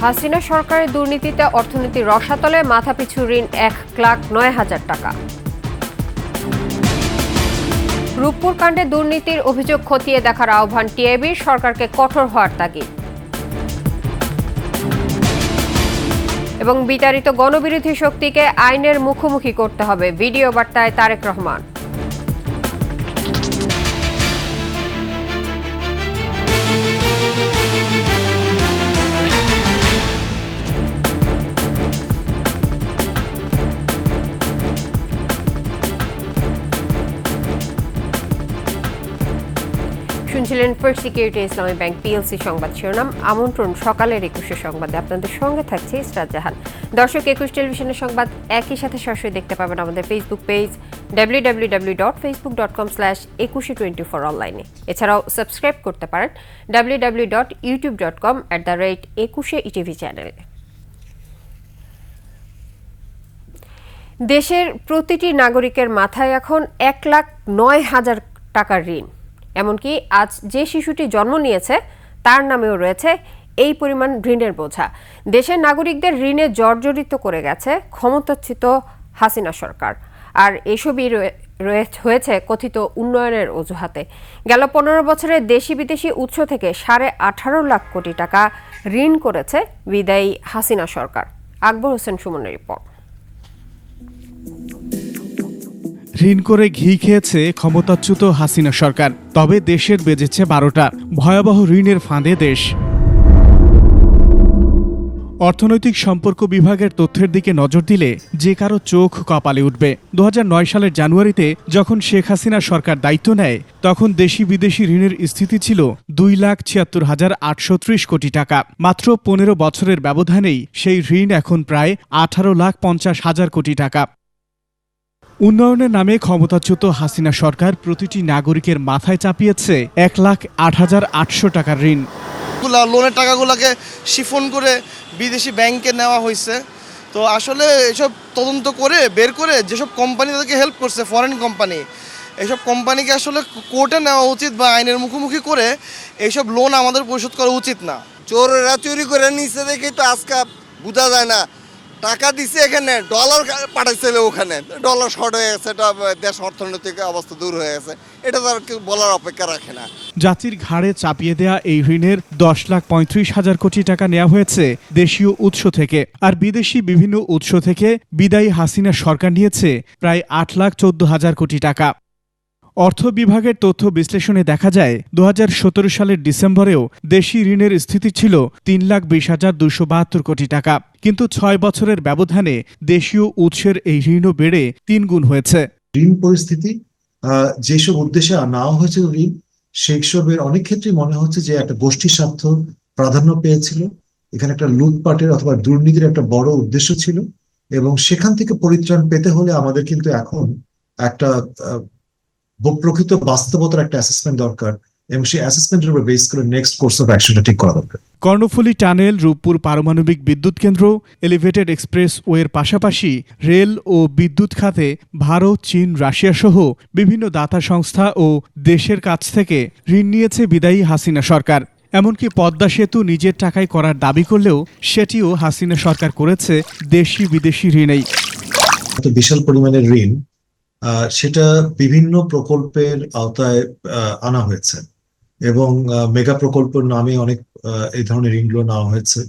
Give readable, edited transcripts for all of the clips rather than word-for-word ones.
হাসিনা সরকারের দুর্নীতিতে অর্থনীতির রসাতলে মাথাপিছু ঋণ 1,09,000 টাকা। রূপপুর কাণ্ডে দুর্নীতির অভিযোগ খতিয়ে দেখার আহ্বান টিআইবির, সরকারকে কঠোর হওয়ার তাগিদ। এবং বিতাড়িত গণবিরোধী শক্তিকে আইনের মুখোমুখি করতে হবে, ভিডিও বার্তায় তারেক রহমান। শুনছিলেন ফার্স্ট সিকিউরিটি ইসলামী ব্যাংক পিএলসি সংবাদ শিরোনাম। আমন্ত্রণ সকালের 21 সংবাদে, আপনাদের সঙ্গে থাকছে ইসরাত জাহান। দর্শক, 21 টেলিভিশনের সংবাদ একই সাথে সরাসরি দেখতে পাবেন আমাদের ফেসবুক পেজ www.facebook.com/2124 অনলাইনে। এছাড়াও সাবস্ক্রাইব করতে পারেন www.youtube.com/21etv চ্যানেলে। দেশের প্রতিটি নাগরিকের মাথায় এখন 1,09,000 টাকার ঋণ। এমনকি আজ যে শিশুটি জন্ম নিয়েছে তার নামেও রয়েছে এই পরিমাণ ঋণের বোঝা। দেশের নাগরিকদের ঋণে জর্জরিত করে গেছে ক্ষমতাচ্যুত হাসিনা সরকার। আর এসবই হয়েছে কথিত উন্নয়নের অজুহাতে। গেল 15 বছরে দেশি বিদেশি উৎস থেকে 18.5 লাখ কোটি টাকা ঋণ করেছে বিদায়ী হাসিনা সরকার। আকবর হোসেন সুমনের রিপোর্ট। ঋণ করে ঘি খেয়েছে ক্ষমতাচ্যুত হাসিনা সরকার, তবে দেশের বেজেছে 12টা। ভয়াবহ ঋণের ফাঁদে দেশ। অর্থনৈতিক সম্পর্ক বিভাগের তথ্যের দিকে নজর দিলে যে কারো চোখ কপালে উঠবে। 2009 সালের জানুয়ারিতে যখন শেখ হাসিনা সরকার দায়িত্ব নেয়, তখন দেশি বিদেশি ঋণের স্থিতি ছিল 2,76,830 কোটি টাকা। মাত্র 15 বছরের ব্যবধানেই সেই ঋণ এখন প্রায় 18,50,000 কোটি টাকা। উন্নয়নের নামে ক্ষমতাচ্যুত হাসিনা সরকার প্রতিটি নাগরিকের মাথায় চাপিয়েছে 1,08,800 টাকার ঋণ। লোনের টাকাগুলোকে শিফন করে বিদেশি ব্যাংকে নেওয়া হয়েছে। তো আসলে এসব তদন্ত করে বের করে যেসব কোম্পানি তাদেরকে হেল্প করছে, ফরেন কোম্পানি, এইসব কোম্পানিকে আসলে কোর্টে নেওয়া উচিত বা আইনের মুখোমুখি করে এইসব লোন আমাদের পরিশোধ করা উচিত না। চোরেরা চুরি করে নিচ্ছে দেখি তো আজকে বোঝা যায় না। টাকা দিছে এখানে, ডলার পাঠাইছিল ওখানে, ডলার শর্ট হয়ে গেছে, এটা দেশ অর্থনৈতিক অবস্থা দূর হয়ে গেছে, এটা তো আর কেউ বলার অপেক্ষা রাখে না। জাতির ঘাড়ে চাপিয়ে দেয়া এই ঋণের 10,35,000 কোটি টাকা নেওয়া হয়েছে দেশীয় উৎস থেকে, আর বিদেশি বিভিন্ন উৎস থেকে বিদায়ী হাসিনা সরকার নিয়েছে প্রায় 8,14,000 কোটি টাকা। অর্থ বিভাগের তথ্য বিশ্লেষণে দেখা যায় 2017 সালের ডিসেম্বরেও দেশি ঋণের স্থিতি ছিল 3,20,272 কোটি টাকা। কিন্তু 6 বছরের ব্যবধানে দেশীয় উৎসের এই ঋণও বেড়ে 3 গুণ হয়েছে। ঋণ পরিস্থিতি যেসব উদ্দেশ্যে নেওয়া হয়েছে ঋণ, সেইসবের অনেক ক্ষেত্রে মনে হচ্ছে যে একটা গোষ্ঠী স্বার্থ প্রাধান্য পেয়েছিল। এখানে একটা লুটপাটের অথবা দুর্নীতির একটা বড় উদ্দেশ্য ছিল, এবং সেখান থেকে পরিত্রাণ পেতে হলে আমাদের কিন্তু এখন একটা প্রকৃত বাস্তবতার একটা অ্যাসেসমেন্ট দরকার, এবং সেই অ্যাসেসমেন্টের উপর বেস করে নেক্সট কোর্স অফ অ্যাকশনটা ঠিক করা দরকার। কর্ণফুলী টানেল, রূপপুর পারমাণবিক বিদ্যুৎ কেন্দ্র, এলিভেটেড এক্সপ্রেস ওয়ের পাশাপাশি রেল ও বিদ্যুৎ খাতে ভারত, চীন, রাশিয়া সহ বিভিন্ন দাতা সংস্থা ও দেশের কাছ থেকে ঋণ নিয়েছে বিদায়ী হাসিনা সরকার। এমনকি পদ্মা সেতু নিজের টাকায় করার দাবি করলেও সেটিও হাসিনা সরকার করেছে দেশি বিদেশি ঋণেই। বিশাল পরিমাণের ঋণ, সেটা বিভিন্ন প্রকল্পের আওতায় আনা হয়েছে, এবং মেগা প্রকল্পের নামে অনেক এই ধরনের ঋণগুলো নেওয়া হয়েছে,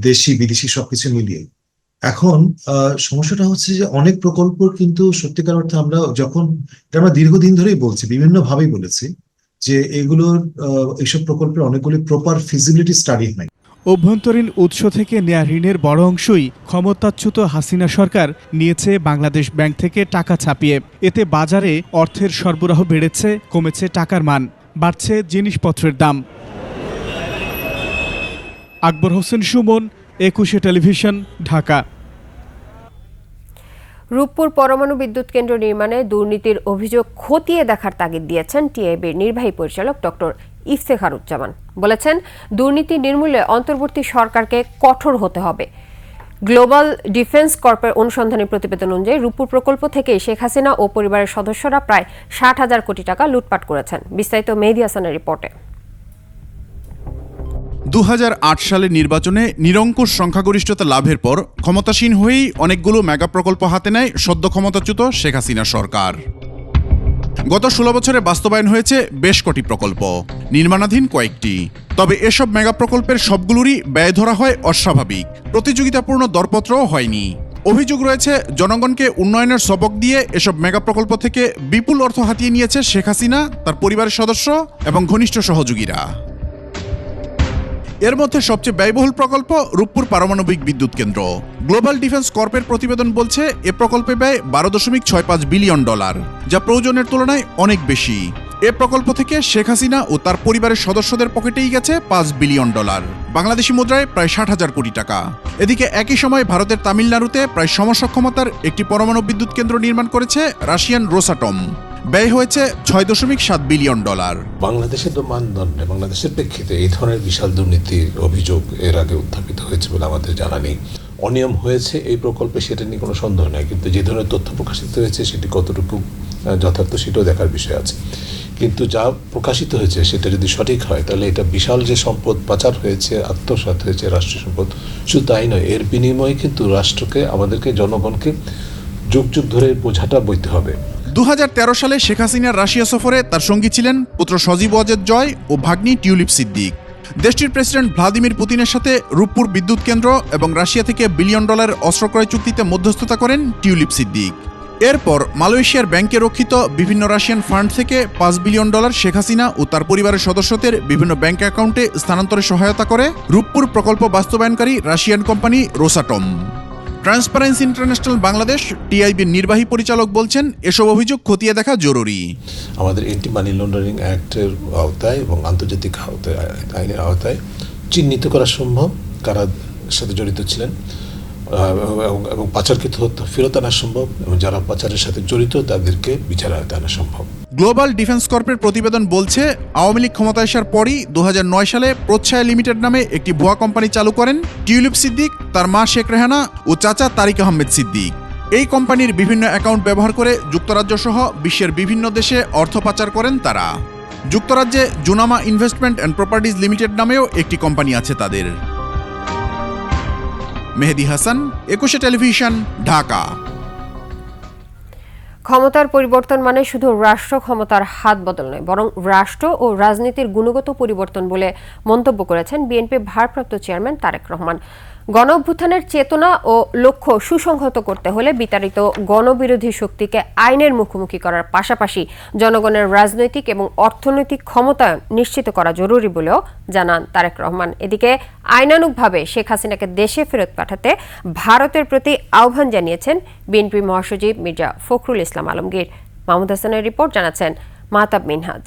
দেশি বিদেশি সবকিছু মিলিয়ে। এখন সমস্যাটা হচ্ছে যে অনেক প্রকল্প কিন্তু সত্যিকার অর্থে আমরা দীর্ঘদিন ধরেই বলছি, বিভিন্ন ভাবেই বলেছি যে এগুলোর এইসব প্রকল্পের অনেকগুলি প্রপার ফিজিবিলিটি স্টাডি নাই। অভ্যন্তরীণ উৎস থেকে নেয়া ঋণের বড় অংশই ক্ষমতাচ্যুত হাসিনা সরকার নিয়েছে বাংলাদেশ ব্যাংক থেকে টাকা ছাপিয়ে। এতে বাজারে অর্থের সরবরাহ বেড়েছে, কমেছে টাকার মান, বাড়ছে জিনিসপত্রের দাম। আকবর হোসেন সুমন, 21 টেলিভিশন, ঢাকা। রূপপুর পরমাণু বিদ্যুৎ কেন্দ্র নির্মাণে দুর্নীতির অভিযোগ খতিয়ে দেখার তাগিদ দিয়েছেন টিআইবির নির্বাহী পরিচালক ডক্টর ইফতেখারুজ্জামান। বলেছেন, দুর্নীতি নির্মূলে অন্তর্বর্তী সরকারকে কঠোর হতে হবে। গ্লোবাল ডিফেন্স কর্পের অনুসন্ধানী প্রতিবেদন অনুযায়ী রূপপুর প্রকল্প থেকে শেখ হাসিনা ও পরিবারের সদস্যরা প্রায় 60,000 কোটি টাকা লুটপাট করেছেন। বিস্তারিত মেহেদী হাসানের রিপোর্টে। 2008 সালের নির্বাচনে নিরঙ্কুশ সংখ্যাগরিষ্ঠতা লাভের পর ক্ষমতাসীন হয়েই অনেকগুলো মেগা প্রকল্প হাতে নেয় সদ্য ক্ষমতাচ্যুত শেখ হাসিনা সরকার। গত 16 বছরে বাস্তবায়ন হয়েছে বেশ কটি প্রকল্প, নির্মাণাধীন কয়েকটি। তবে এসব মেগা প্রকল্পের সবগুলোরই ব্যয় ধরা হয় অস্বাভাবিক, প্রতিযোগিতাপূর্ণ দরপত্রও হয়নি। অভিযোগ রয়েছে জনগণকে উন্নয়নের সবক দিয়ে এসব মেগা প্রকল্প থেকে বিপুল অর্থ হাতিয়ে নিয়েছে শেখ হাসিনা, তার পরিবারের সদস্য এবং ঘনিষ্ঠ সহযোগীরা। এর মধ্যে সবচেয়ে ব্যয়বহুল প্রকল্প রূপপুর পারমাণবিক বিদ্যুৎ কেন্দ্র। গ্লোবাল ডিফেন্স কর্পের প্রতিবেদন বলছে এ প্রকল্পে ব্যয় $12.65 বিলিয়ন, যা প্রয়োজনের তুলনায় অনেক বেশি। এ প্রকল্প থেকে শেখ হাসিনা ও তার পরিবারের সদস্যদের পকেটেই গেছে $5 বিলিয়ন, বাংলাদেশি মুদ্রায় প্রায় 60,000 কোটি টাকা। এদিকে একই সময় ভারতের তামিলনাড়ুতে প্রায় সমসক্ষমতার একটি পরমাণু বিদ্যুৎ কেন্দ্র নির্মাণ করেছে রাশিয়ান রোসাটম। ব্যয় হয়েছে $6.7 বিলিয়ন। বাংলাদেশের মানদণ্ডে, বাংলাদেশের প্রেক্ষিতে এই ধরনের বিশাল দুর্নীতির অভিযোগ এর আগে উত্থাপিত হয়েছে বলে আমাদের জানা নেই। অনিয়ম হয়েছে এই প্রকল্পে, সেটা নিয়ে কোনো সন্দেহ নেই, কিন্তু যে ধরনের তথ্য প্রকাশিত হয়েছে সেটি কতটুকু যথার্থ সেটাও দেখার বিষয় আছে। কিন্তু যা প্রকাশিত হয়েছে সেটা যদি সঠিক হয় তাহলে এটা বিশাল যে সম্পদ পাচার হয়েছে, আত্মসাৎ হয়েছে রাষ্ট্রীয় সম্পদ, শুধু তাই নয়, এর বিনিময়ে কিন্তু রাষ্ট্রকে, আমাদেরকে, জনগণকে যুগ যুগ ধরে বোঝাটা বইতে হবে। 2013 সালে শেখ হাসিনার রাশিয়া সফরে তার সঙ্গী ছিলেন পুত্র সজীব ওয়াজেদ জয় ও ভাগ্নি টিউলিপ সিদ্দিক। দেশটির প্রেসিডেন্ট ভ্লাদিমির পুতিনের সাথে রূপপুর বিদ্যুৎ কেন্দ্র এবং রাশিয়া থেকে $1 বিলিয়ন অস্ত্র ক্রয় চুক্তিতে মধ্যস্থতা করেন টিউলিপ সিদ্দিক। এরপর মালয়েশিয়ার ব্যাংকে রক্ষিত বিভিন্ন রাশিয়ান ফান্ড থেকে $5 বিলিয়ন শেখ হাসিনা ও তার পরিবারের সদস্যদের বিভিন্ন ব্যাংক অ্যাকাউন্টে স্থানান্তরে সহায়তা করে রূপপুর প্রকল্প বাস্তবায়নকারী Russian company Rosatom. Transparency international Bangladesh টিআইবির নির্বাহী পরিচালক বলছেন, এসব অভিযোগ খতিয়ে দেখা জরুরি। আমাদের এন্টি মানি লন্ডারিং অ্যাক্টের আওতায় এবং আন্তর্জাতিক আইনের আওতায় চিহ্নিত করা সম্ভব কারা সাথে জড়িত ছিলেন এবং পাচারকৃত ফেরত আনা সম্ভব, এবং যারা পাচারের সাথে জড়িত তাদেরকে বিচারের আওতায় আনা সম্ভব। গ্লোবাল ডিফেন্স কর্পের প্রতিবেদন বলছে, আওয়ামী লীগ ক্ষমতায় আসার পরই 2009 সালে প্রচ্ছায়া লিমিটেড নামে একটি ভুয়া কোম্পানি চালু করেন টিউলিপ সিদ্দিক, তার মা শেখ রেহানা ও চাচা তারিক আহমেদ সিদ্দিক। এই কোম্পানির বিভিন্ন অ্যাকাউন্ট ব্যবহার করে যুক্তরাজ্য সহ বিশ্বের বিভিন্ন দেশে অর্থ পাচার করেন তারা। যুক্তরাজ্যে জুনামা ইনভেস্টমেন্ট অ্যান্ড প্রপার্টিজ লিমিটেড নামেও একটি কোম্পানি আছে তাদের। মেহেদি হাসান, 21 টেলিভিশন, ঢাকা। ক্ষমতার পরিবর্তন মানে শুধু রাষ্ট্র ক্ষমতার হাত বদল নয়, বরং রাষ্ট্র ও রাজনীতির গুণগত পরিবর্তন বলে মন্তব্য করেছেন বিএনপি ভারপ্রাপ্ত চেয়ারম্যান তারেক রহমান। গণ অভ্যুত্থানের চেতনা ও লক্ষ্য সুসংহত করতে হলে বিতাড়িত গণবিরোধী শক্তিকে আইনের মুখোমুখি করার পাশাপাশি জনগণের রাজনৈতিক এবং অর্থনৈতিক ক্ষমতায়ন নিশ্চিত করা জরুরি বলেও জানান তারেক রহমান। এদিকে আইনানুগভাবে শেখ হাসিনাকে দেশে ফেরত পাঠাতে ভারতের প্রতি আহ্বান জানিয়েছেন বিএনপি মহাসচিব মির্জা ফখরুল ইসলাম আলমগীর। মাহমুদ হাসানের রিপোর্ট, জানাচ্ছেন মাহতাব মিনহাজ।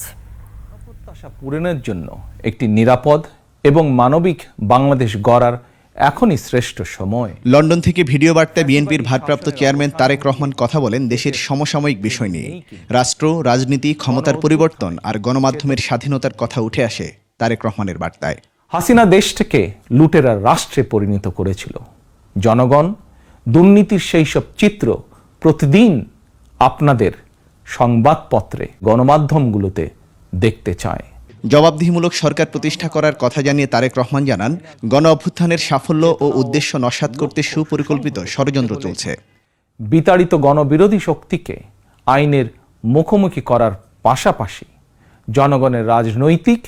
প্রত্যাশা পূরণের জন্য একটি নিরাপদ এবং মানবিক বাংলাদেশ গড়ার এখনই শ্রেষ্ঠ সময়। লন্ডন থেকে ভিডিও বার্তায় বিএনপির ভারপ্রাপ্ত চেয়ারম্যান তারেক রহমান কথা বলেন দেশের সমসাময়িক বিষয় নিয়ে। রাষ্ট্র, রাজনীতি, ক্ষমতার পরিবর্তন আর গণমাধ্যমের স্বাধীনতার কথা উঠে আসে তারেক রহমানের বার্তায়। হাসিনা দেশটাকে লুটেরার রাষ্ট্রে পরিণত করেছিল। জনগণ দুর্নীতির সেই সব চিত্র প্রতিদিন আপনাদের সংবাদপত্রে, গণমাধ্যমগুলোতে দেখতে চায়। জবাবদিহিমূলক সরকার প্রতিষ্ঠা করার কথা জানিয়ে তারেক রহমান জানান, গণ অভ্যুত্থানের সাফল্য ও উদ্দেশ্য নস্যাৎ করতে সুপরিকল্পিত ষড়যন্ত্র চলছে। বিতাড়িত গণবিরোধী শক্তিকে আইনের মুখোমুখি করার পাশাপাশি জনগণের রাজনৈতিক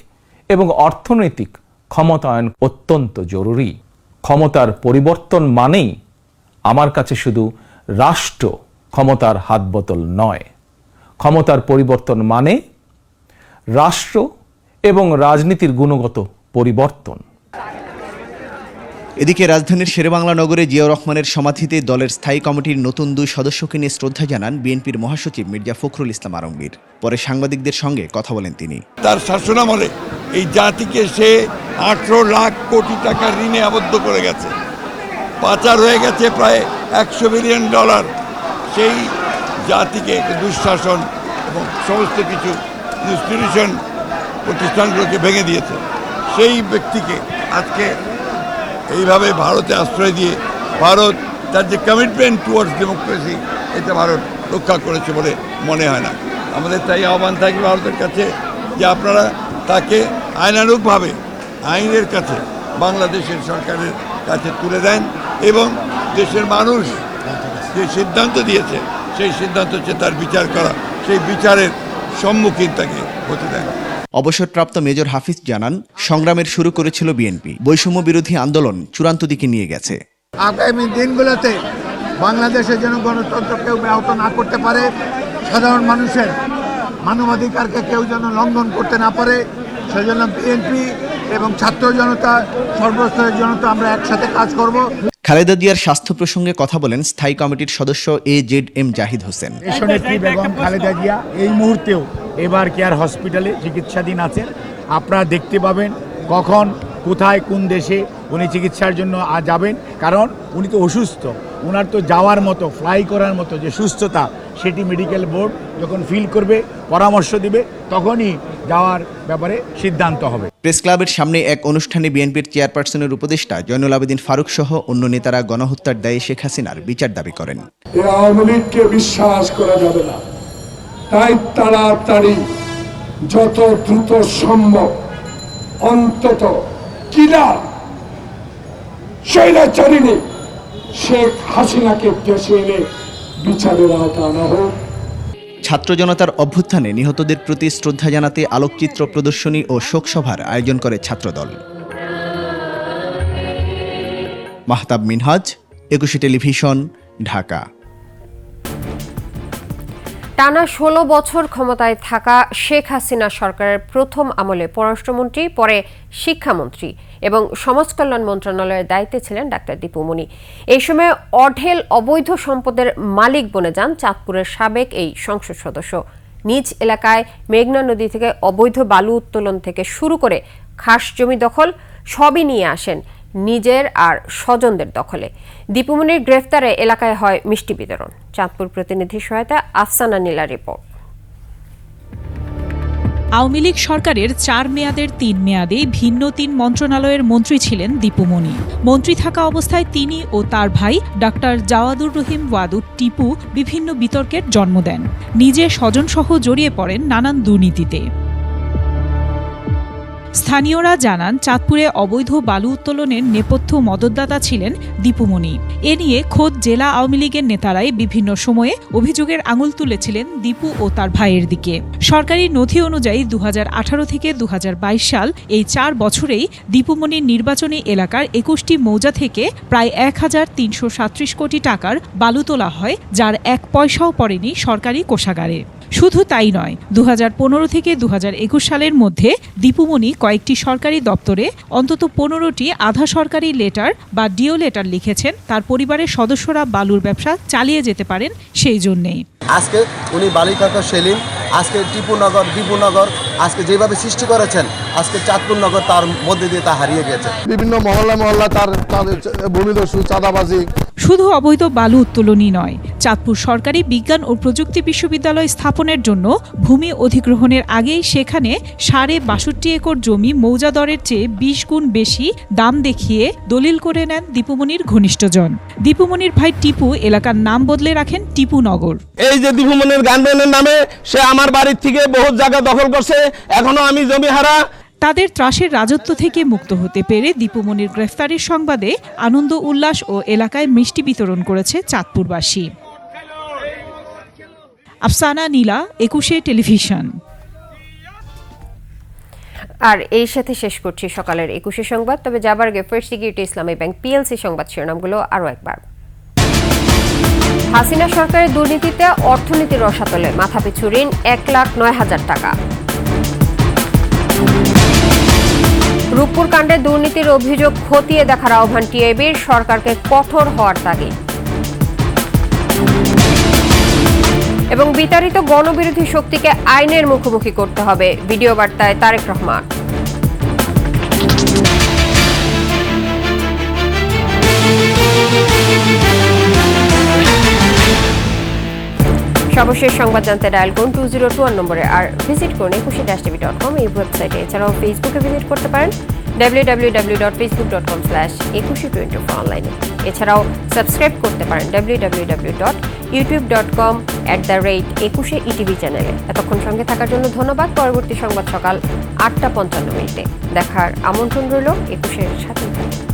এবং অর্থনৈতিক ক্ষমতায়ন অত্যন্ত জরুরি। ক্ষমতার পরিবর্তন মানেই আমার কাছে শুধু রাষ্ট্র ক্ষমতার হাতবোতল নয়, ক্ষমতার পরিবর্তন মানে রাষ্ট্র এবং রাজনীতির গুণগত পরিবর্তন। এদিকে রাজধানীর শেরেবাংলা নগরে জিয়াউর রহমানের সমাধিতে দলের স্থায়ী কমিটির নতুন 2 সদস্যকে নিয়ে শ্রদ্ধা জানান বিএনপির মহাসচিব মির্জা ফখরুল ইসলাম আলমগীর। পরে সাংবাদিকদের সঙ্গে কথা বলেন তিনি। তার শাসনামলে এই জাতিকে সে 18 লাখ কোটি টাকার ঋণে আবদ্ধ করে গেছে, পাচার হয়ে গেছে প্রায় $100 বিলিয়ন। সেই জাতিকে দুঃশাসন এবং সমস্ত কিছু ইনস্টিটিউশন, প্রতিষ্ঠানগুলোকে ভেঙে দিয়েছে। সেই ব্যক্তিকে আজকে এইভাবে ভারতে আশ্রয় দিয়ে ভারত তার যে কমিটমেন্ট টুয়ার্ডস ডেমোক্রেসি, এটা ভারত রক্ষা করেছে বলে মনে হয় না। আমাদের তাই আহ্বান থাকবে ভারতের কাছে যে আপনারা তাকে আইনানুগভাবে আইনের কাছে বাংলাদেশের সরকারের কাছে তুলে দেন এবং দেশের মানুষ যে সিদ্ধান্ত দিয়েছে সেই সিদ্ধান্ত হচ্ছে তার বিচার করা, সেই বিচারের সম্মুখীন তাকে হতে দেন। অবসরপ্রাপ্ত মেজর হাফিজ জানান, সংগ্রামের শুরু করেছিল বিএনপি, বৈষম্য বিরোধী আন্দোলন চূড়ান্ত দিকে নিয়ে গেছে। আগামী দিনগুলোতে বাংলাদেশের যেন গণতন্ত্র কেউ ব্যাহত না করতে পারে, সাধারণ মানুষের মানবাধিকারকে কেউ যেন লঙ্ঘন করতে না পারে, সেজন্য বিএনপি এবং ছাত্র জনতা, সর্বস্তরের জনতা আমরা একসাথে কাজ করব। খালেদা জিয়ার স্বাস্থ্য প্রসঙ্গে কথা বলেন স্থায়ী কমিটির সদস্য AZM জাহিদ হোসেন। দেশনেত্রী বেগম খালেদা জিয়া এই মুহূর্তেও এবার কেয়ার হসপিটালে চিকিৎসাধীন আছেন। আপনারা দেখতে পাবেন কখন, কোথায়, কোন দেশে উনি চিকিৎসার জন্য যাবেন, কারণ উনি তো অসুস্থ। ওনার তো যাওয়ার মতো, ফ্লাই করার মতো যে সুস্থতা, সেটি মেডিকেল বোর্ড যখন ফিল করবে, পরামর্শ দিবে, তখনই যাওয়ার ব্যাপারে সিদ্ধান্ত হবে। প্রেস ক্লাবের সামনে এক অনুষ্ঠানে বিএনপির চেয়ারপারসনের উপদেষ্টা জয়নুল আবেদিন ফারুক সহ অন্য নেতারা গণহত্যার দায়ে শেখ হাসিনার বিচার দাবি করেন। আওয়ামী লীগকে বিশ্বাস করা যাবে না, তাই তাড়াতাড়ি যত দ্রুত সম্ভব অন্তত কিনা স্বৈরাচারিণী শেখ হাসিনাকে দেশে এনে বিচারের আওতা আনা হোক। ছাত্র জনতার অভ্যুত্থানে নিহতদের প্রতি শ্রদ্ধা জানাতে আলোকচিত্র প্রদর্শনী ও শোকসভার আয়োজন করে ছাত্রদল। মাহতাব মিনহাজ, একুশে টেলিভিশন, ঢাকা। টানা 16 বছর ক্ষমতায় থাকা শেখ হাসিনা সরকারের প্রথম আমলে পররাষ্ট্রমন্ত্রী, পরে শিক্ষামন্ত্রী এবং সমাজ কল্যাণ মন্ত্রণালয়ের দায়িত্বে ছিলেন ডাক্তার দীপু মনি। এই সময় অঢেল অবৈধ সম্পদের মালিক বনে যান চাঁদপুরের সাবেক এই সংসদ সদস্য। নিজ এলাকায় মেঘনা নদী থেকে অবৈধ বালু উত্তোলন থেকে শুরু করে খাস জমি দখল সবই নিয়ে আসেন নিজের আর স্বজনদের দখলে। দীপু মনির গ্রেফতারে এলাকায় হয় মিষ্টি বিতরণ। চাঁদপুর প্রতিনিধির সহায়তা আফসানা নীলা রিপোর্ট। আওয়ামী লীগ সরকারের 4 মেয়াদের 3 মেয়াদে ভিন্ন 3 মন্ত্রণালয়ের মন্ত্রী ছিলেন দীপু মনি। মন্ত্রী থাকা অবস্থায় তিনি ও তার ভাই ডাক্তার জাওয়াদুর রহিম ওয়াদুদ টিপু বিভিন্ন বিতর্কের জন্ম দেন। নিজে স্বজনসহ জড়িয়ে পড়েন নানান দুর্নীতিতে। স্থানীয়রা জানান, চাঁদপুরে অবৈধ বালু উত্তোলনের নেপথ্য মদতদাতা ছিলেন দীপু মনি। এ নিয়ে খোদ জেলা আওয়ামী লীগের নেতারাই বিভিন্ন সময়ে অভিযোগের আঙুল তুলেছিলেন দীপু ও তার ভাইয়ের দিকে। সরকারি নথি অনুযায়ী 2018 থেকে 2022 সাল এই 4 বছরেই দীপু মনির নির্বাচনী এলাকার 21টি মৌজা থেকে প্রায় 1337 কোটি টাকার বালু তোলা হয়, যার 1 পয়সাও পড়েনি সরকারি কোষাগারে। শুধু তাই নয়, 2015 থেকে 2021 সালের মধ্যে দীপু মনি কয়েকটি সরকারি দপ্তরে অন্তত 15টি আধা সরকারি লেটার বা ডিও লেটার লিখেছেন তার পরিবারের সদস্যরা বালুর ব্যবসা চালিয়ে যেতে পারেন সেই জন্যেই। আজকে উনি বালিকাকা সেলিম, আজকে টিপুনগর, দীপুনগর আজকে যেভাবে সৃষ্টি করেছেন, আজকে চাঁদপুর নগর তার মধ্যে দিয়ে তা হারিয়ে গেছে। বিভিন্ন মহল্লা তার ভূমিদস্যু, চাঁদাবাজি। শুধু অবৈধ বালু উত্তোলনই নয়, চাঁদপুর সরকারি বিজ্ঞান ও প্রযুক্তি বিশ্ববিদ্যালয় স্থাপনের জন্য ভূমি অধিগ্রহণের আগেই সেখানে 62.5 একর জমি মৌজা দরের চেয়ে 20 গুণ বেশি দাম দেখিয়ে দলিল করে নেন দীপুমনির ঘনিষ্ঠজন। দীপুমনির ভাই টিপু এলাকার নাম বদলে রাখেন টিপুনগর। এই যে দীপুমনির গার্ডেনের নামে সে আমার বাড়ির থেকে বহু জায়গা দখল করছে, এখনো আমি জমি হারা। তাদের ত্রাসের রাজত্ব থেকে মুক্ত হতে পেরে দীপু মনির গ্রেফতারের সংবাদে আনন্দ উল্লাস ও এলাকায় মিষ্টি বিতরণ করেছে চাঁদপুরবাসী। আফসানা নীলা, একুশে টেলিভিশন। আর এই সাথে শেষ করছি সকালের 21 সংবাদ। তবে যাবার আগে ফার্স্ট সিকিউরিটি ইসলামী ব্যাংক PLC সংবাদ শিরোনামগুলো আরও একবার। হাসিনা সরকারের দুর্নীতিতে অর্থনীতির রসাতলে, মাথাপিছু ঋণ 1,09,000 টাকা। রূপপুর কাণ্ডে দুর্নীতির অভিযোগ খতিয়ে দেখার আহ্বান টিআইবির, সরকারকে কঠোর হওয়ার তাগিদ। এবং বিতাড়িত গণবিরোধী শক্তিকে আইনের মুখোমুখি করতে হবে, ভিডিও বার্তায় তারেক রহমান। সর্বশেষ সংবাদ জানতে ডায়াল করুন 2021 নম্বরে, আর ভিজিট করুন 21tv.com এই ওয়েবসাইটে। এছাড়াও ফেসবুকে ভিজিট করতে পারেন www.facebook.com/2124 অনলাইনে। এছাড়াও সাবস্ক্রাইব করতে পারেন www.youtube.com/21ETV চ্যানেলে। এতক্ষণ সঙ্গে থাকার জন্য ধন্যবাদ। পরবর্তী সংবাদ সকাল 8টা 55 মিনিটে দেখার আমন্ত্রণ রইল। 21-এর সাথে থাকুন।